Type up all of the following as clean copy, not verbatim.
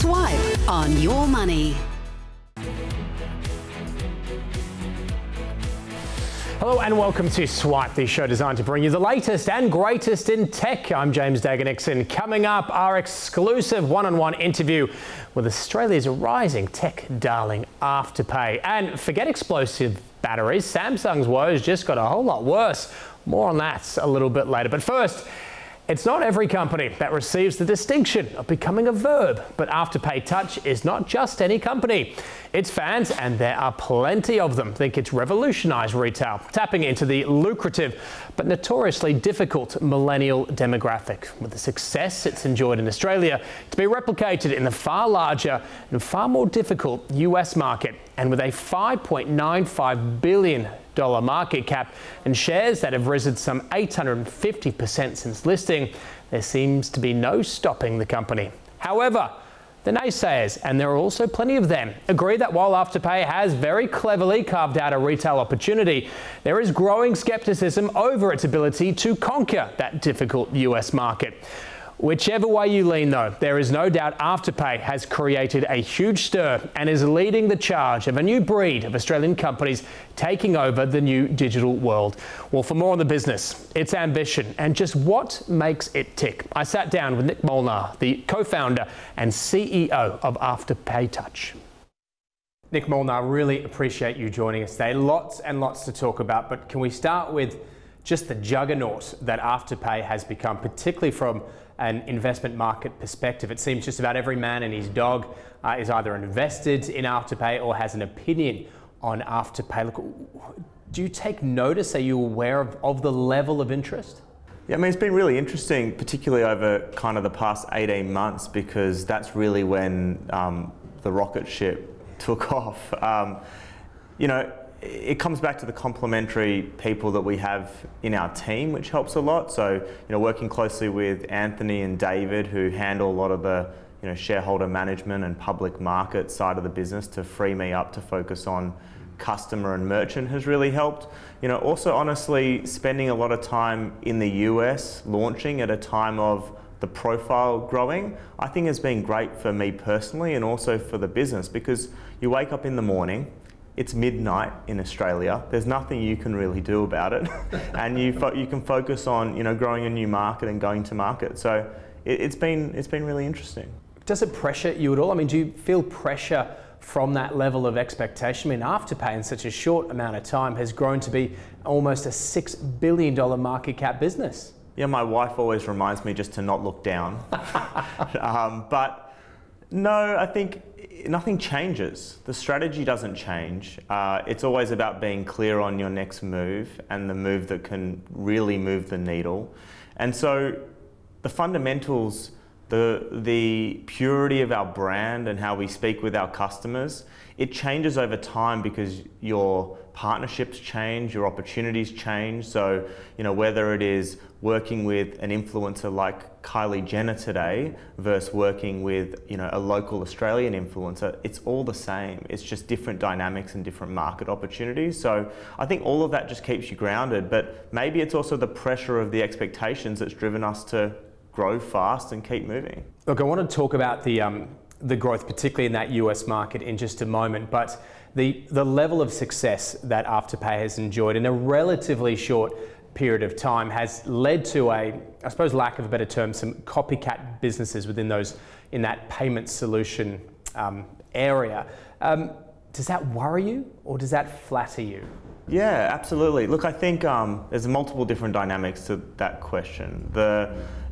Swipe on your money. Hello and welcome to Swipe, the show designed to bring you the latest and greatest in tech. I'm James Daggar-Nickson. Coming up, our exclusive one-on-one interview with Australia's rising tech darling Afterpay. And forget explosive batteries, Samsung's woes just got a whole lot worse. More on that a little bit later. But first, it's not every company that receives the distinction of becoming a verb, but Afterpay Touch is not just any company. Its fans, and there are plenty of them, think it's revolutionised retail, tapping into the lucrative but notoriously difficult millennial demographic, with the success it's enjoyed in Australia to be replicated in the far larger and far more difficult US market, and with a $5.95 billion market cap and shares that have risen some 850% since listing, there seems to be no stopping the company. However, the naysayers, and there are also plenty of them, agree that while Afterpay has very cleverly carved out a retail opportunity, there is growing skepticism over its ability to conquer that difficult US market. Whichever way you lean though, there is no doubt Afterpay has created a huge stir and is leading the charge of a new breed of Australian companies taking over the new digital world. Well, for more on the business, its ambition and just what makes it tick, I sat down with Nick Molnar, the co-founder and CEO of Afterpay Touch. Nick Molnar, really appreciate you joining us today. Lots and lots to talk about, but can we start with just the juggernaut that Afterpay has become, particularly from an investment market perspective? It seems just about every man and his dog is either invested in Afterpay or has an opinion on Afterpay. Look, do you take notice? Are you aware of the level of interest? Yeah, I mean, it's been really interesting, particularly over kind of the past 18 months, because that's really when the rocket ship took off. You know, it comes back to the complementary people that we have in our team, which helps a lot. So, you know, working closely with Anthony and David, who handle a lot of the, you know, shareholder management and public market side of the business, to free me up to focus on customer and merchant, has really helped. You know, also honestly, spending a lot of time in the US launching at a time of the profile growing, I think has been great for me personally and also for the business, because you wake up in the morning, it's midnight in Australia. There's nothing you can really do about it, and you can focus on, you know, growing a new market and going to market. So it's been really interesting. Does it pressure you at all? I mean, do you feel pressure from that level of expectation? I mean, Afterpay in such a short amount of time has grown to be almost a $6 billion market cap business. Yeah, my wife always reminds me just to not look down. But no, I think nothing changes. The strategy doesn't change. It's always about being clear on your next move and the move that can really move the needle. And so the fundamentals, the purity of our brand and how we speak with our customers, it changes over time because your partnerships change, your opportunities change. So, you know, whether it is working with an influencer like Kylie Jenner today versus working with, you know, a local Australian influencer, it's all the same. It's just different dynamics and different market opportunities. So I think all of that just keeps you grounded, but maybe it's also the pressure of the expectations that's driven us to grow fast and keep moving. Look, I want to talk about the growth, particularly in that US market, in just a moment, but the level of success that Afterpay has enjoyed in a relatively short period of time has led to I suppose, lack of a better term, some copycat businesses within in that payment solution area. Does that worry you, or does that flatter you? Yeah, absolutely. Look, I think there's multiple different dynamics to that question.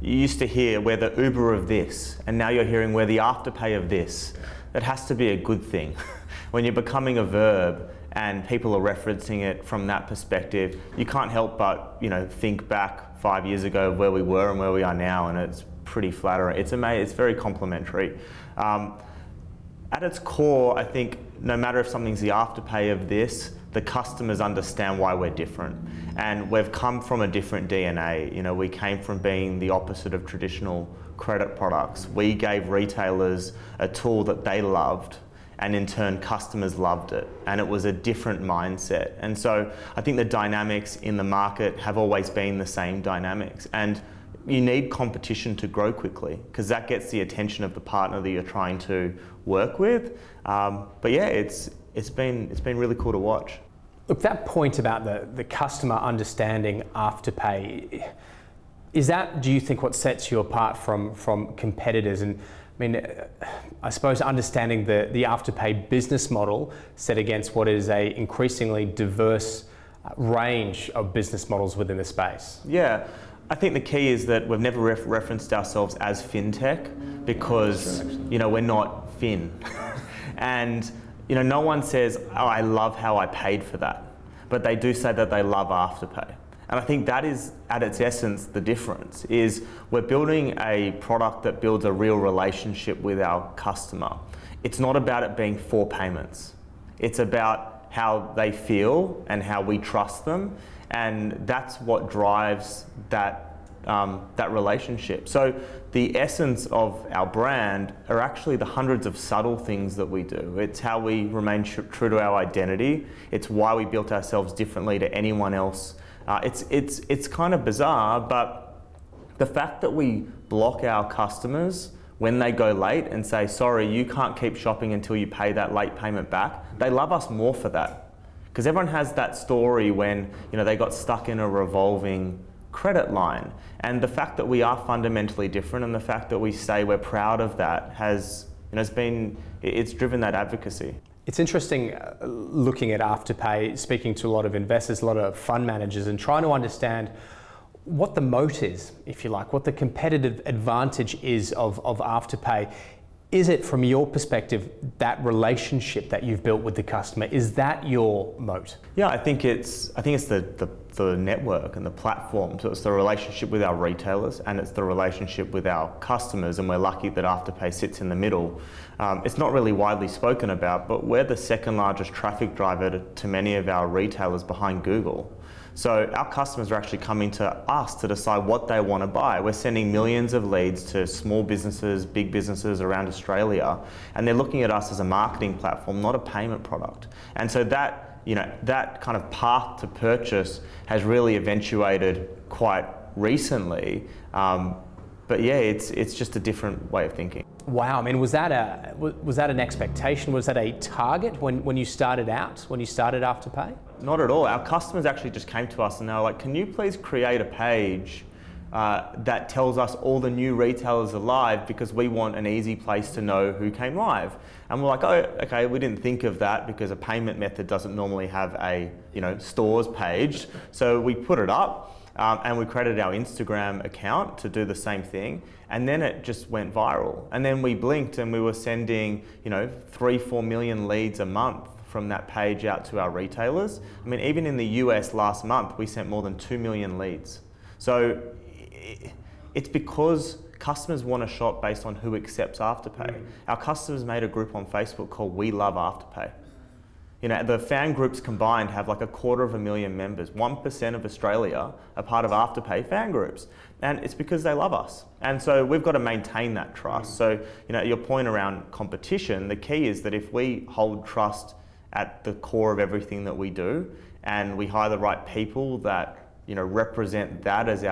You used to hear we're the Uber of this, and now you're hearing we're the Afterpay of this. That has to be a good thing. When you're becoming a verb and people are referencing it from that perspective, you can't help but, you know, think back 5 years ago of where we were and where we are now, and it's pretty flattering. It's amazing. It's very complimentary. At its core, I think no matter if something's the Afterpay of this, the customers understand why we're different. And we've come from a different DNA. You know, we came from being the opposite of traditional credit products. We gave retailers a tool that they loved, and in turn customers loved it, and it was a different mindset. And so I think the dynamics in the market have always been the same dynamics, and you need competition to grow quickly, because that gets the attention of the partner that you're trying to work with. But yeah, it's been really cool to watch. Look, that point about the customer understanding Afterpay, is that, do you think, what sets you apart from competitors? And I mean, I suppose understanding the Afterpay business model set against what is a increasingly diverse range of business models within the space. Yeah, I think the key is that we've never referenced ourselves as fintech, because we're not fin. And no one says, oh, I love how I paid for that, but they do say that they love Afterpay. And I think that is, at its essence, the difference, is we're building a product that builds a real relationship with our customer. It's not about it being 4 payments. It's about how they feel and how we trust them, and that's what drives that relationship. So the essence of our brand are actually the hundreds of subtle things that we do. It's how we remain true to our identity. It's why we built ourselves differently to anyone else. It's kind of bizarre, but the fact that we block our customers when they go late and say, sorry, you can't keep shopping until you pay that late payment back, they love us more for that. Because everyone has that story when they got stuck in a revolving credit line. And the fact that we are fundamentally different, and the fact that we say we're proud of that has, it's driven that advocacy. It's interesting looking at Afterpay, speaking to a lot of investors, a lot of fund managers, and trying to understand what the moat is, if you like, what the competitive advantage is of Afterpay. Is it, from your perspective, that relationship that you've built with the customer? Is that your moat? Yeah, I think it's the network and the platform. So it's the relationship with our retailers, and it's the relationship with our customers, and we're lucky that Afterpay sits in the middle. It's not really widely spoken about, but we're the second largest traffic driver to many of our retailers behind Google. So our customers are actually coming to us to decide what they want to buy. We're sending millions of leads to small businesses, big businesses around Australia, and they're looking at us as a marketing platform, not a payment product. And so that, that kind of path to purchase has really eventuated quite recently. But yeah, it's just a different way of thinking. Wow, I mean, was that an expectation? Was that a target when you started out, when you started Afterpay? Not at all. Our customers actually just came to us and they were like, can you please create a page that tells us all the new retailers are live, because we want an easy place to know who came live. And we're like, oh, okay, we didn't think of that, because a payment method doesn't normally have a stores page. So we put it up. And we created our Instagram account to do the same thing, and then it just went viral. And then we blinked and we were sending 3-4 million leads a month from that page out to our retailers. I mean, even in the US last month, we sent more than 2 million leads. So it's because customers want to shop based on who accepts Afterpay. Our customers made a group on Facebook called We Love Afterpay. The fan groups combined have like 250,000 members. 1% of Australia are part of Afterpay fan groups. And it's because they love us. And so we've got to maintain that trust. So, your point around competition, the key is that if we hold trust at the core of everything that we do, and we hire the right people that, represent that as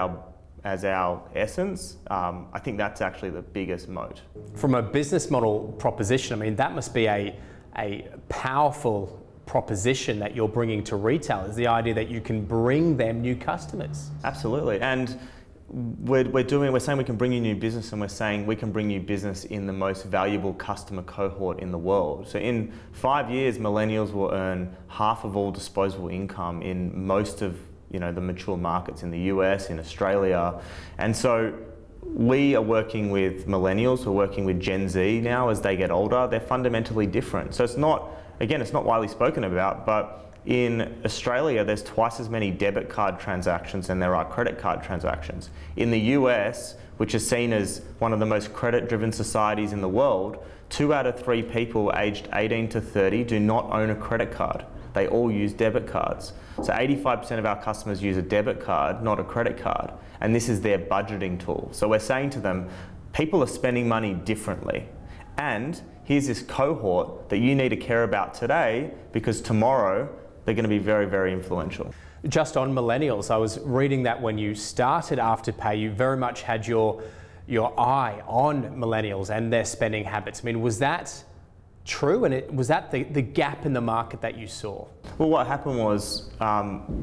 our essence, I think that's actually the biggest moat. From a business model proposition, I mean, that must be a powerful proposition that you're bringing to retailers, the idea that you can bring them new customers. Absolutely, and we're saying we can bring you new business, and we're saying we can bring you business in the most valuable customer cohort in the world. So in 5 years, millennials will earn half of all disposable income in most of the mature markets in the US, in Australia, and so we are working with millennials, we're working with Gen Z now as they get older. They're fundamentally different. So it's not widely spoken about, but in Australia, there's twice as many debit card transactions than there are credit card transactions. In the US, which is seen as one of the most credit-driven societies in the world, 2 out of 3 people aged 18 to 30 do not own a credit card. They all use debit cards. So 85% of our customers use a debit card, not a credit card. And this is their budgeting tool. So we're saying to them, people are spending money differently. And here's this cohort that you need to care about today, because tomorrow they're going to be very, very influential. Just on Millennials, I was reading that when you started Afterpay, you very much had your eye on Millennials and their spending habits. I mean, was that true? And was that the gap in the market that you saw? Well, what happened was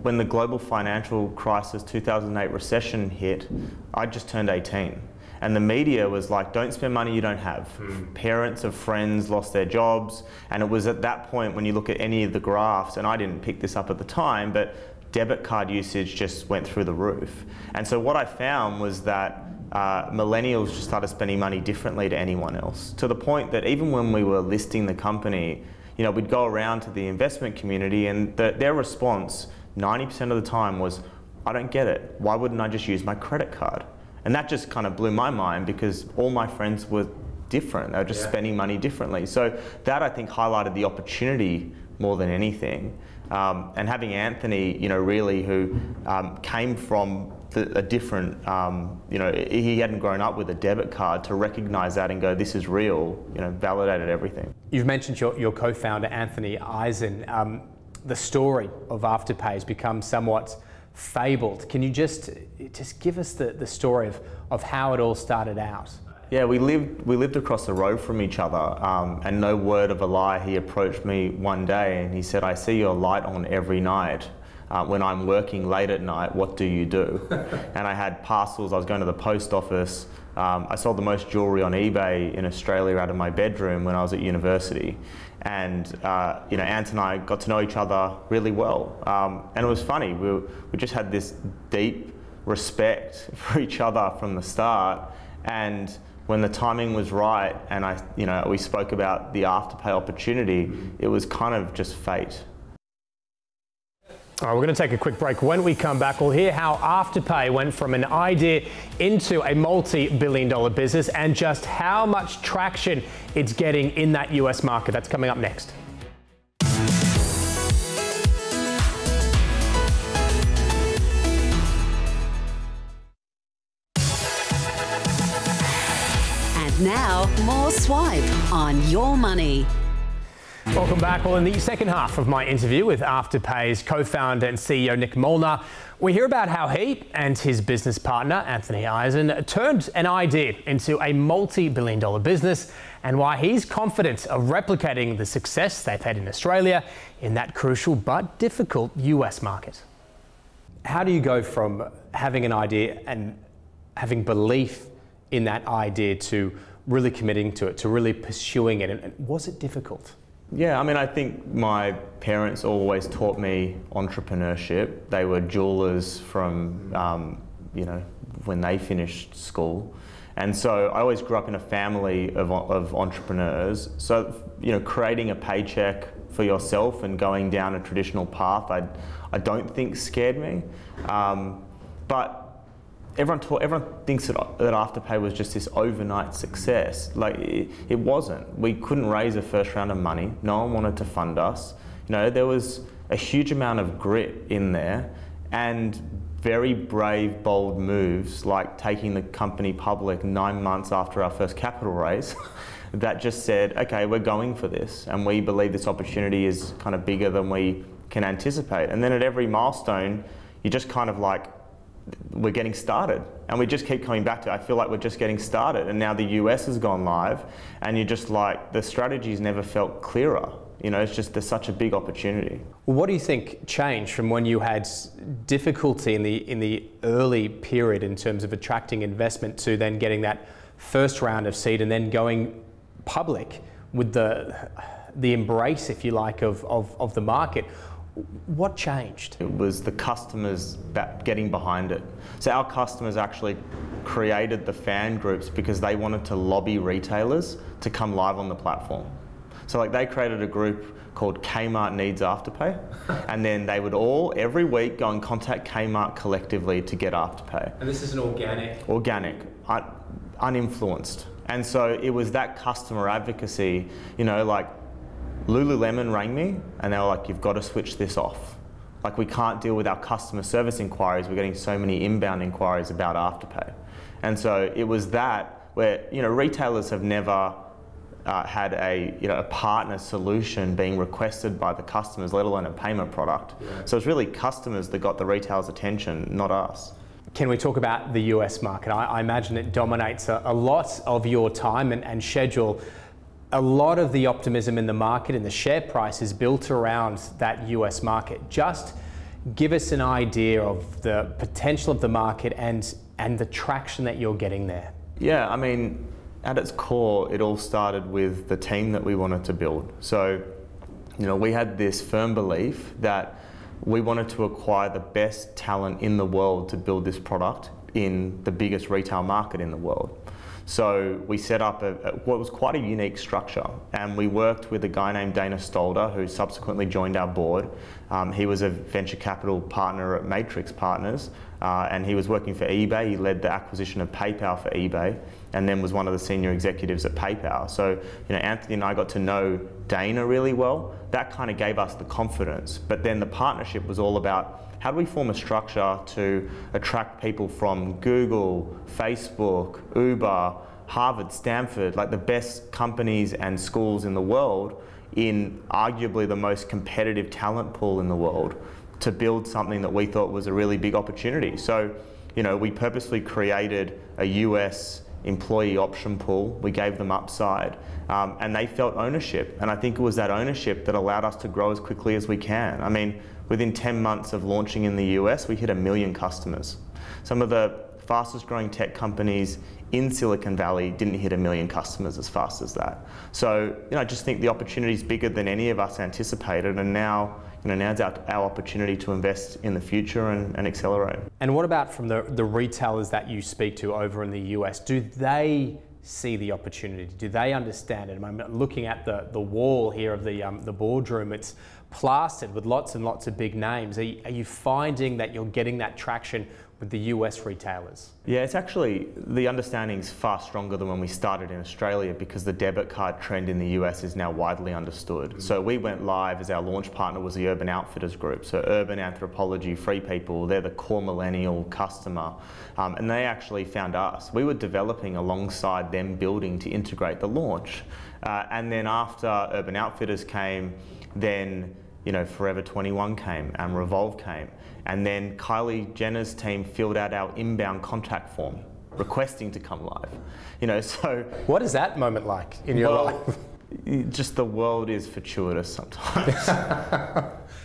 when the global financial crisis, 2008 recession hit, I just turned 18. And the media was like, don't spend money you don't have. Parents of friends lost their jobs. And it was at that point when you look at any of the graphs, and I didn't pick this up at the time, but debit card usage just went through the roof. And so what I found was that millennials just started spending money differently to anyone else, to the point that even when we were listing the company, you know, we'd go around to the investment community and their response 90% of the time was, I don't get it. Why wouldn't I just use my credit card? And that just kind of blew my mind because all my friends were different. They were just spending money differently. So that, I think, highlighted the opportunity more than anything. And having Anthony, you know, really who came from a different, you know, he hadn't grown up with a debit card, to recognize that and go, this is real, you know, validated everything. You've mentioned your co-founder, Anthony Eisen. The story of Afterpay has become somewhat fabled. Can you just give us the story of how it all started out? Yeah, we lived across the road from each other, and no word of a lie, he approached me one day and he said, I see your light on every night. When I'm working late at night, what do you do? And I had parcels, I was going to the post office. I sold the most jewellery on eBay in Australia out of my bedroom when I was at university. And you know, Ant and I got to know each other really well. And it was funny, we just had this deep respect for each other from the start. And when the timing was right and we spoke about the Afterpay opportunity, it was kind of just fate. All right, we're going to take a quick break. When we come back, we'll hear how Afterpay went from an idea into a multi-billion-dollar business and just how much traction it's getting in that US market. That's coming up next. And now, more Swipe on Your Money. Welcome back. Well, in the second half of my interview with Afterpay's co-founder and CEO Nick Molnar, we hear about how he and his business partner Anthony Eisen turned an idea into a multi-billion-dollar business, and why he's confident of replicating the success they've had in Australia in that crucial but difficult US market. How do you go from having an idea and having belief in that idea to really committing to it, to really pursuing it? And was it difficult? Yeah, I mean, I think my parents always taught me entrepreneurship. They were jewelers from, you know, when they finished school. And so I always grew up in a family of entrepreneurs. So, you know, creating a paycheck for yourself and going down a traditional path, I don't think scared me. But everyone thinks that Afterpay was just this overnight success. Like, it wasn't. We couldn't raise a first round of money. No one wanted to fund us. You know, there was a huge amount of grit in there and very brave, bold moves, like taking the company public 9 months after our first capital raise that just said, okay, we're going for this and we believe this opportunity is kind of bigger than we can anticipate. And then at every milestone, you just kind of like, we're getting started, and we just keep coming back to, I feel like we're just getting started, and now the US has gone live, and you're just like, the strategy's never felt clearer. You know, it's just, there's such a big opportunity. Well, what do you think changed from when you had difficulty in the early period in terms of attracting investment to then getting that first round of seed and then going public with the embrace, if you like, of the market? What changed? It was the customers getting behind it. So our customers actually created the fan groups because they wanted to lobby retailers to come live on the platform. So like, they created a group called Kmart Needs Afterpay, and then they would all, every week, go and contact Kmart collectively to get Afterpay. And this is an organic? Organic, uninfluenced. And so it was that customer advocacy, you know, like, Lululemon rang me and they were like, you've got to switch this off. Like, we can't deal with our customer service inquiries. We're getting so many inbound inquiries about Afterpay. And so it was that where, you know, retailers have never had a partner solution being requested by the customers, let alone a payment product. Yeah. So it's really customers that got the retailers' attention, not us. Can we talk about the US market? I imagine it dominates a lot of your time and schedule. A lot of the optimism in the market and the share price is built around that US market. Just give us an idea of the potential of the market and the traction that you're getting there. Yeah, I mean, at its core, it all started with the team that we wanted to build. So, we had this firm belief that we wanted to acquire the best talent in the world to build this product in the biggest retail market in the world. So we set up what was quite a unique structure, and we worked with a guy named Dana Stolder, who subsequently joined our board. He was a venture capital partner at Matrix Partners, and he was working for eBay. He led the acquisition of PayPal for eBay, and then was one of the senior executives at PayPal. So, Anthony and I got to know Dana really well. That kind of gave us the confidence. But then the partnership was all about, how do we form a structure to attract people from Google, Facebook, Uber, Harvard, Stanford, like the best companies and schools in the world, in arguably the most competitive talent pool in the world, to build something that we thought was a really big opportunity. So, we purposely created a US employee option pool. We gave them upside, and they felt ownership. And I think it was that ownership that allowed us to grow as quickly as we can. I mean, within 10 months of launching in the US, we hit 1 million customers. Some of the fastest growing tech companies in Silicon Valley didn't hit 1 million customers as fast as that. So, I just think the opportunity is bigger than any of us anticipated, and now, now's our opportunity to invest in the future and accelerate. And what about from the retailers that you speak to over in the US? Do they see the opportunity? Do they understand it? I'm looking at the wall here of the boardroom. It's plastered with lots and lots of big names. Are you finding that you're getting that traction with the US retailers? Yeah, it's actually, the understanding's far stronger than when we started in Australia, because the debit card trend in the US is now widely understood. Mm-hmm. So we went live as our launch partner was the Urban Outfitters Group. So Urban, Anthropologie, Free People, they're the core millennial customer. And they actually found us. We were developing alongside them, building to integrate the launch. And then after Urban Outfitters came, then Forever 21 came and Revolve came. And then Kylie Jenner's team filled out our inbound contact form requesting to come live. So what is that moment like in your life? Just the world is fortuitous sometimes.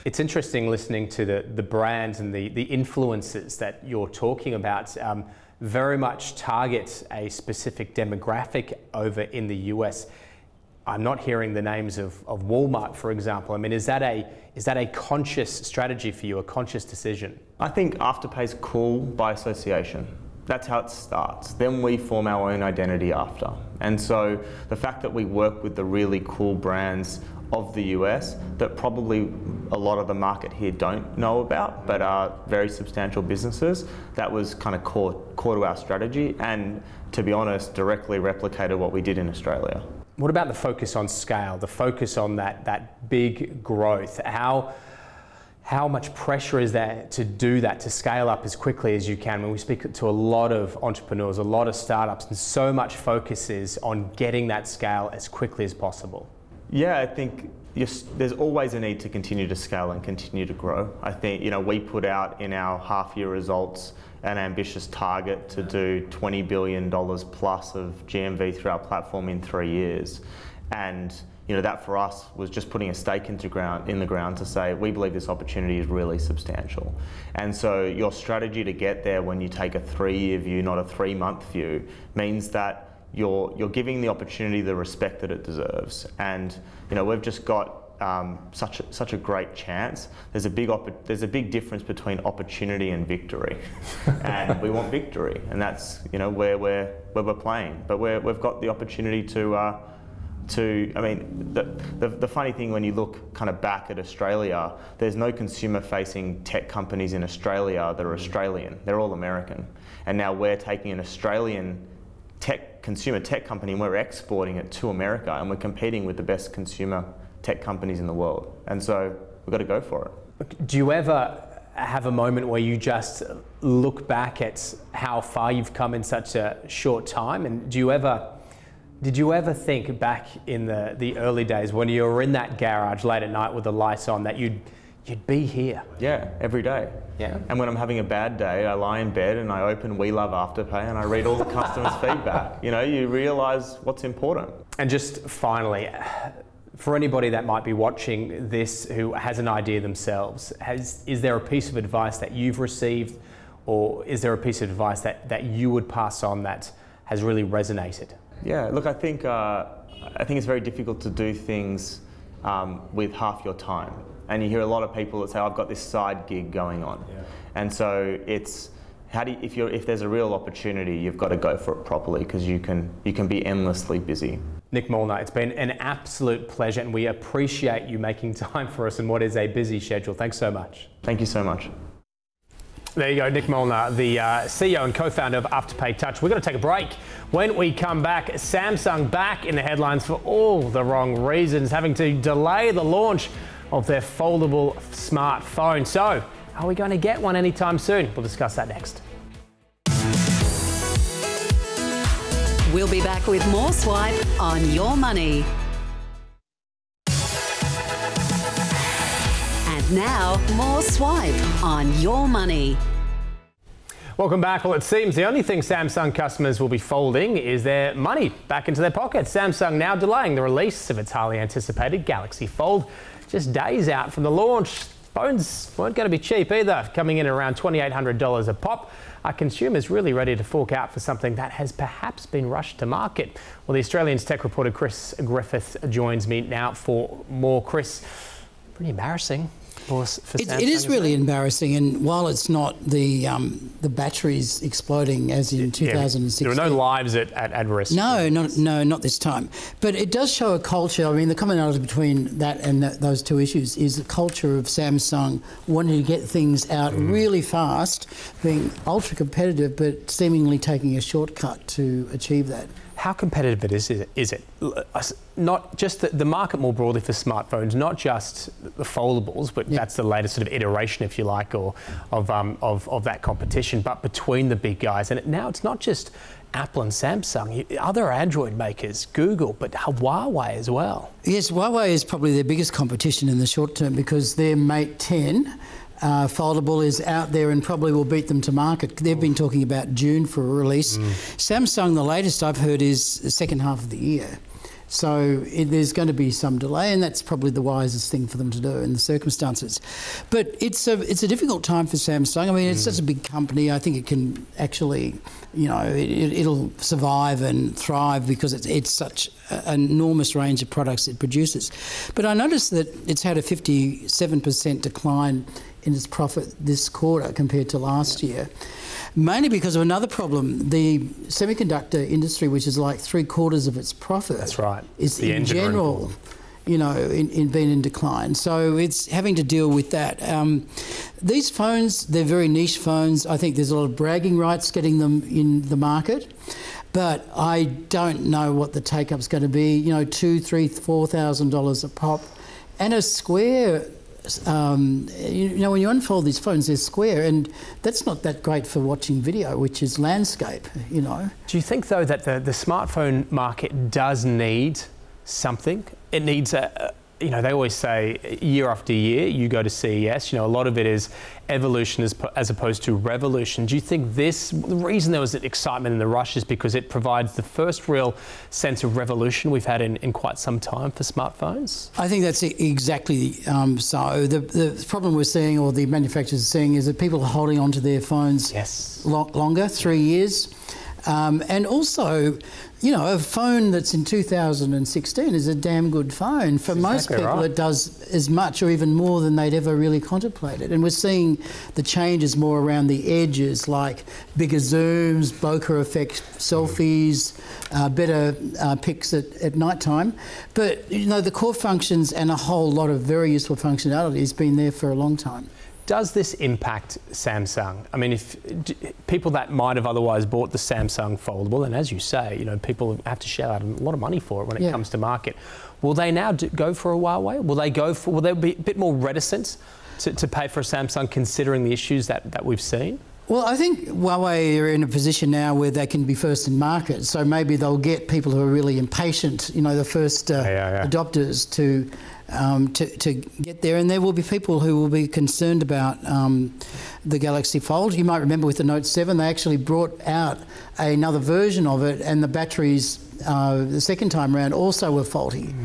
It's interesting listening to the brands and the influences that you're talking about. Very much target a specific demographic over in the US. I'm not hearing the names of Walmart, for example. I mean, is that a conscious strategy for you, a conscious decision? I think Afterpay's cool by association. That's how it starts. Then we form our own identity after. And so the fact that we work with the really cool brands of the US that probably a lot of the market here don't know about, but are very substantial businesses, that was kind of core to our strategy, and to be honest, directly replicated what we did in Australia. What about the focus on scale, the focus on that big growth? How much pressure is there to do that, to scale up as quickly as you can? When we speak to a lot of entrepreneurs, a lot of startups, and so much focus is on getting that scale as quickly as possible. Yeah, I think there's always a need to continue to scale and continue to grow. I think, we put out in our half-year results an ambitious target to do $20 billion plus of GMV through our platform in 3 years. And that for us was just putting a stake in the ground to say, we believe this opportunity is really substantial. And so your strategy to get there, when you take a 3-year view, not a 3-month view, means that you're giving the opportunity the respect that it deserves. And we've just got such a great chance. There's a big difference between opportunity and victory, and we want victory, and that's where we're playing. But we've got the opportunity to. I mean, the funny thing when you look kind of back at Australia, there's no consumer-facing tech companies in Australia that are Australian. They're all American, and now we're taking an Australian consumer tech company and we're exporting it to America, and we're competing with the best consumer tech companies in the world. And so we've got to go for it. Do you ever have a moment where you just look back at how far you've come in such a short time? And do you ever Did you ever think back in the early days when you were in that garage late at night with the lights on that you'd be here? Yeah, every day. Yeah. And when I'm having a bad day, I lie in bed and I open We Love Afterpay and I read all the customers' feedback. You know, you realise what's important. And just finally, for anybody that might be watching this who has an idea themselves, is there a piece of advice that you've received, or is there a piece of advice that you would pass on that has really resonated? Yeah, look, I think it's very difficult to do things with half your time. And you hear a lot of people that say, I've got this side gig going on. Yeah. And so it's, if there's a real opportunity, you've got to go for it properly, because you can be endlessly busy. Nick Molnar, it's been an absolute pleasure, and we appreciate you making time for us in what is a busy schedule. Thanks so much. Thank you so much. There you go, Nick Molnar, the CEO and co-founder of Afterpay Touch. We're going to take a break. When we come back, Samsung back in the headlines for all the wrong reasons, having to delay the launch of their foldable smartphone. So, are we going to get one anytime soon? We'll discuss that next. We'll be back with more Swipe on Your Money. And now, more Swipe on Your Money. Welcome back. Well, it seems the only thing Samsung customers will be folding is their money back into their pockets. Samsung now delaying the release of its highly anticipated Galaxy Fold. Just days out from the launch. Phones weren't going to be cheap either, coming in at around $2,800 a pop. Are consumers really ready to fork out for something that has perhaps been rushed to market? Well, the Australian's tech reporter Chris Griffith joins me now for more. Chris, pretty embarrassing. It is really embarrassing, and while it's not the batteries exploding as in 2016, there were no lives at risk. No, not this time. But it does show a culture. I mean, the commonality between that and those two issues is the culture of Samsung wanting to get things out really fast, being ultra competitive, but seemingly taking a shortcut to achieve that. How competitive is it? Not just the market more broadly for smartphones, not just the foldables, but that's the latest sort of iteration, if you like, or of that competition, but between the big guys. And now it's not just Apple and Samsung, other Android makers, Google, but Huawei as well. Yes, Huawei is probably their biggest competition in the short term, because their Mate 10 foldable is out there and probably will beat them to market. They've been talking about June for a release. Samsung, the latest I've heard, is the second half of the year. So there's going to be some delay, and that's probably the wisest thing for them to do in the circumstances. But it's a difficult time for Samsung. I mean, it's such a big company. I think it can actually, you know, it'll survive and thrive because it's such an enormous range of products it produces. But I noticed that it's had a 57% decline in its profit this quarter compared to last year, mainly because of another problem. The semiconductor industry, which is like 3/4 of its profit, that's right, is in general, you know, been in decline. So it's having to deal with that. These phones, they're very niche phones. I think there's a lot of bragging rights getting them in the market, but I don't know what the take-up's going to be. You know, $2,000, $3,000, $4,000 a pop, and a square. You know, when you unfold these phones, they're square, and that's not that great for watching video, which is landscape, you know. Do you think, though, that the smartphone market does need something? It needs you know, they always say year after year, you go to CES, you know, a lot of it is evolution as opposed to revolution. Do you think the reason there was an excitement in the rush is because it provides the first real sense of revolution we've had in quite some time for smartphones? I think that's exactly so. The problem we're seeing, or the manufacturers are seeing, is that people are holding onto their phones longer, 3 years. And also, you know, a phone that's in 2016 is a damn good phone. For most people, it does as much or even more than they'd ever really contemplated. And we're seeing the changes more around the edges, like bigger zooms, bokeh effect selfies, better pics at night time. But, you know, the core functions and a whole lot of very useful functionality has been there for a long time. Does this impact Samsung? I mean, if people that might have otherwise bought the Samsung foldable, and as you say, you know, people have to shell out a lot of money for it when it comes to market. Will they now go for a Huawei? Will they be a bit more reticent to pay for a Samsung, considering the issues that we've seen? Well, I think Huawei are in a position now where they can be first in market, so maybe they'll get people who are really impatient, you know, the first adopters to get there, and there will be people who will be concerned about the Galaxy Fold. You might remember with the Note 7, they actually brought out another version of it, and the batteries the second time around also were faulty.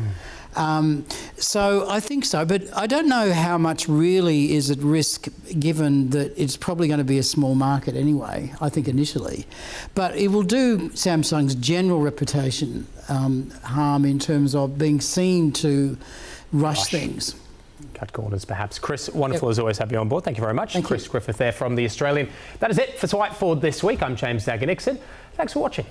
So I think so, but I don't know how much really is at risk given that it's probably going to be a small market anyway, I think initially. But it will do Samsung's general reputation harm in terms of being seen to rush things. Cut corners, perhaps. Chris, wonderful as always have you on board. Thank you very much. Chris Griffith there from The Australian. That is it for Swipe Forward this week. I'm James Daggar-Nickson. Thanks for watching.